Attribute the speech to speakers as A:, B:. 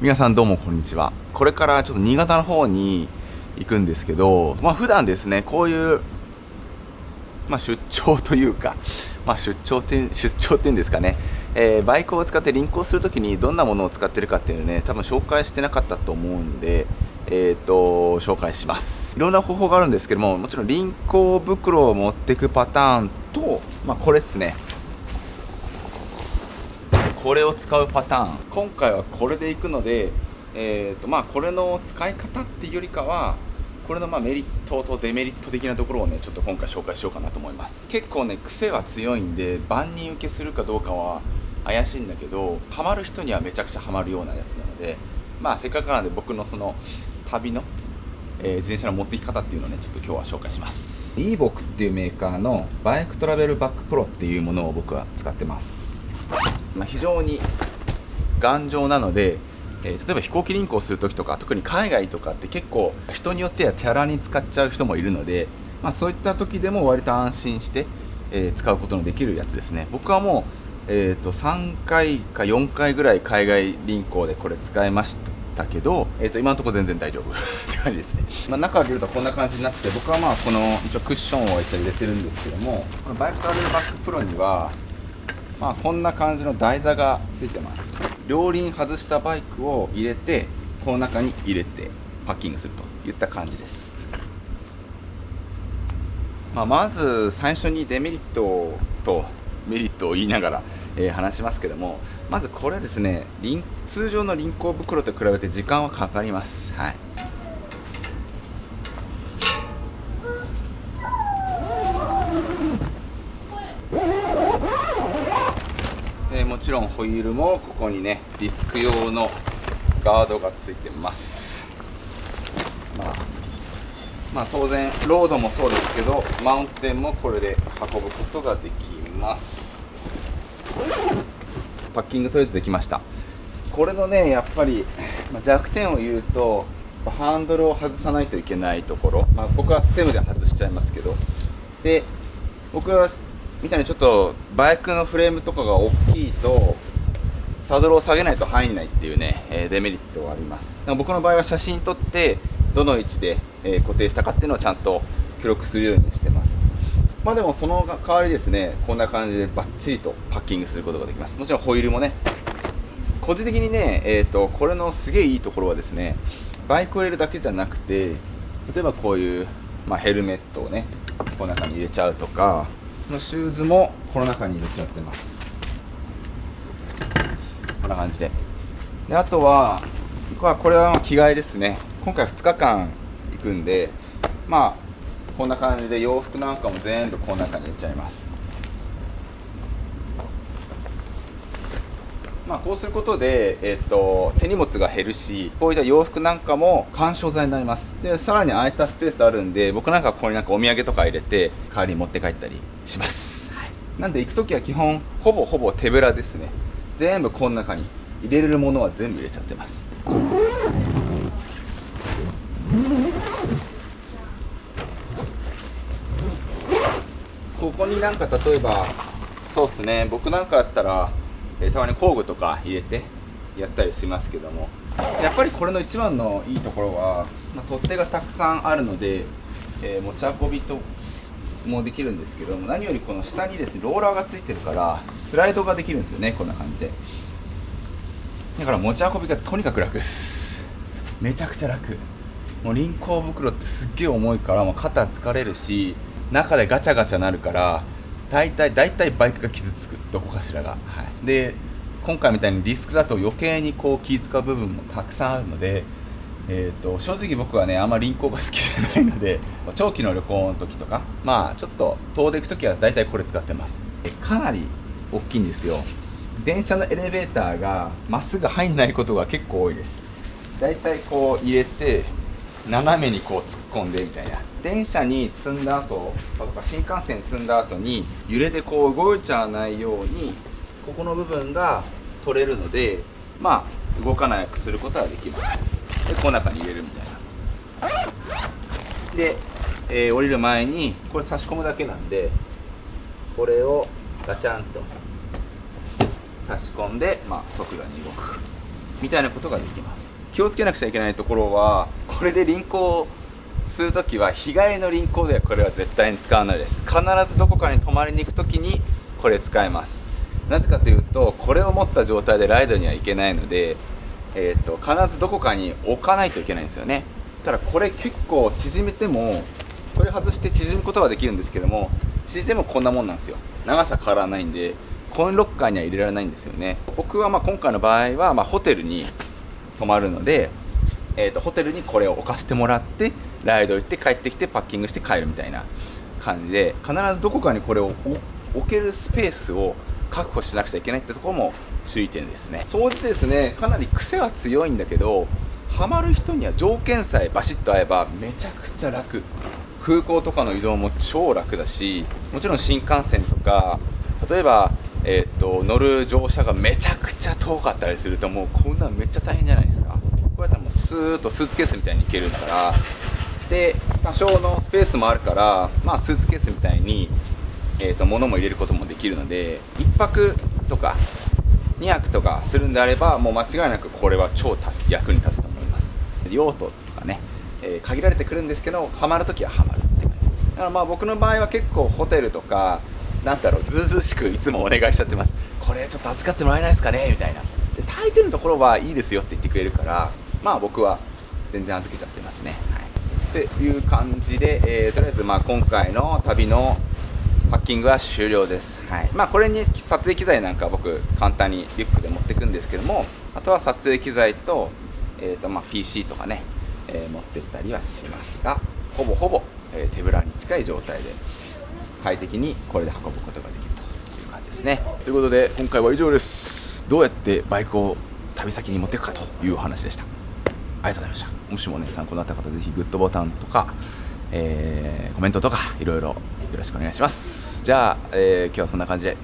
A: 皆さんどうもこんにちは。これからちょっと新潟の方に行くんですけど、普段ですね、こういう、出張というか、出張っていうんですかね、バイクを使って輪行するときにどんなものを使ってるかっていうのね、多分紹介してなかったと思うんで、紹介します。いろんな方法があるんですけども、もちろん輪行袋を持っていくパターンと、これですね。これを使うパターン、今回はこれでいくので、これの使い方っていうよりかはこれのメリットとデメリット的なところをね、ちょっと今回紹介しようかなと思います。結構ね、癖は強いんで万人受けするかどうかは怪しいんだけど、ハマる人にはめちゃくちゃハマるようなやつなので、せっかくなので僕のその旅の自転車の持っていき方っていうのをね、ちょっと今日は紹介します。イーボクっていうメーカーのバイクトラベルバックプロっていうものを僕は使ってます。非常に頑丈なので、例えば飛行機輪行するときとか、特に海外とかって結構人によっては手荒に使っちゃう人もいるので、そういった時でも割と安心して、使うことのできるやつですね。僕はもう、3回か4回ぐらい海外輪行でこれ使いましたけど、今のところ全然大丈夫って感じですね。中を入れるとこんな感じになって、僕はこの一応クッションを一応入れてるんですけども、このバイクトラベルバックプロにはこんな感じの台座がついてます。両輪外したバイクを入れて、この中に入れてパッキングするといった感じです。まず最初にデメリットとメリットを言いながら、話しますけども、まずこれですね、通常の輪行袋と比べて時間はかかります。はい。もちろんホイールもここにね、ディスク用のガードがついてます。当然ロードもそうですけど、マウンテンもこれで運ぶことができます。パッキングとりあえずできました。これのね、やっぱり弱点を言うと、ハンドルを外さないといけないところ、僕はステムで外しちゃいますけど、で僕はみたいにちょっとバイクのフレームとかが大きいとサドルを下げないと入んないっていうね、デメリットがあります。僕の場合は写真撮ってどの位置で、固定したかっていうのをちゃんと記録するようにしてます。でもその代わりですね、こんな感じでバッチリとパッキングすることができます。もちろんホイールもね、個人的にね、これのすげえいいところはですね、バイクを入れるだけじゃなくて、例えばこういう、ヘルメットをね、この中に入れちゃうとか、このシューズもこの中に入れちゃってます。こんな感じで。あとはこれは着替えですね。今回2日間行くんで、こんな感じで洋服なんかも全部この中に入れちゃいます。こうすることで、手荷物が減るし、こういった洋服なんかも緩衝材になります。でさらに空いたスペースあるんで、僕なんかここにお土産とか入れて代わりに持って帰ったりします。なんで行くときは基本ほぼ手ぶらですね。全部この中に入れれるものは全部入れちゃってます。ここに例えばそうですね、僕なんかだったら、たまに工具とか入れてやったりしますけども、やっぱりこれの一番のいいところは、取っ手がたくさんあるので、持ち運びともできるんですけども、何よりこの下にですね、ローラーがついてるからスライドができるんですよね。こんな感じで、だから持ち運びがとにかく楽です。めちゃくちゃ楽。もう輪行袋ってすっげえ重いから、もう肩疲れるし、中でガチャガチャなるから、大体バイクが傷つく、どこかしらが。で今回みたいにディスクだと余計に気使う部分もたくさんあるので、正直僕はね、あんまり輪行が好きじゃないので、長期の旅行の時とか、ちょっと遠出行く時は大体これ使ってます。かなり大きいんですよ。電車のエレベーターがまっすぐ入んないことが結構多いです。大体入れて斜めに突っ込んでみたいな。電車に積んだ後とか新幹線積んだ後に揺れて動いちゃわないように、ここの部分が取れるので、動かなくすることはできます。でこの中に入れるみたいな。で、降りる前にこれ差し込むだけなんで、これをガチャンと差し込んで、即座に動く。みたいなことができます。気をつけなくちゃいけないところは、これで輪行をするときは日帰りの輪行ではこれは絶対に使わないです。必ずどこかに泊まりに行くときにこれ使えます。なぜかというと、これを持った状態でライドには行けないので、必ずどこかに置かないといけないんですよね。ただこれ結構縮めても、これ外して縮むことができるんですけども、縮めてもこんなもんなんですよ。長さ変わらないんで、コインロッカーには入れられないんですよね。僕は今回の場合はホテルに泊まるので、ホテルにこれを置かしてもらって、ライド行って帰ってきてパッキングして帰るみたいな感じで、必ずどこかにこれを置けるスペースを確保しなくちゃいけないってところも注意点ですね。総じてですね、かなり癖は強いんだけど、ハマる人には条件さえバシッと合えばめちゃくちゃ楽。空港とかの移動も超楽だし、もちろん新幹線とか、例えば、乗る乗車がめちゃくちゃ遠かったりすると、もうこんなんめっちゃ大変じゃないですか。これだったらもうスーッとスーツケースみたいにいけるから、で多少のスペースもあるから、スーツケースみたいに、物も入れることもできるので、1泊とか2泊とかするんであれば、もう間違いなくこれは超役に立つと思います。用途とかね、限られてくるんですけど、ハマるときはハマるって感じだから、僕の場合は結構ホテルとかずうずうしくいつもお願いしちゃってます。これちょっと預かってもらえないですかねみたいな。で大抵のところはいいですよって言ってくれるから、僕は全然預けちゃってますね。っていう感じで、とりあえず今回の旅のパッキングは終了です。これに撮影機材なんか僕簡単にリュックで持っていくんですけども、あとは撮影機材と、PC とかね、持ってったりはしますが、ほぼ、手ぶらに近い状態で快適にこれで運ぶことができるという感じですね。ということで今回は以上です。どうやってバイクを旅先に持っていくかというお話でした。ありがとうございました。もしもね参考になった方、ぜひグッドボタンとか、コメントとかいろいろよろしくお願いします。じゃあ、今日はそんな感じで